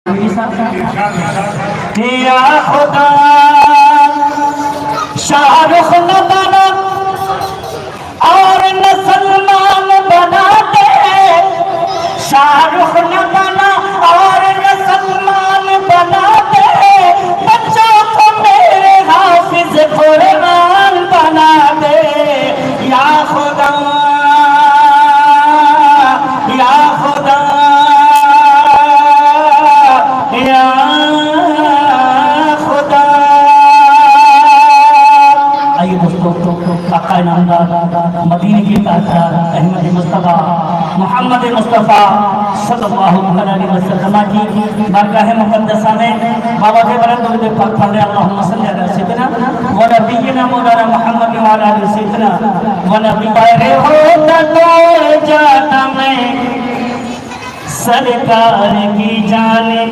یا خدا شاہ رخ نہ بنا اور نہ سلمان بنا دے، شاہ رخ نہ بنا اور نہ سلمان بنا دے، بچوں کو میرے حافظ قرآن بنا دے۔ یا خدا یا خدا یا خدا۔ آئیے دوستو، آقا نامدار مدینے کے تاجدار احمد مصطفیٰ محمد مصطفیٰ صلی اللہ علیہ وسلم کی بارگاہ مقدسہ میں بابا کے بلند درود پاک پڑھ رہے ہیں۔ اللہم صلی علی سیدنا و نبینا مولانا محمد و علی سیدنا و نبی بارے ہوتا تو جاتا میں سرکار کی جانب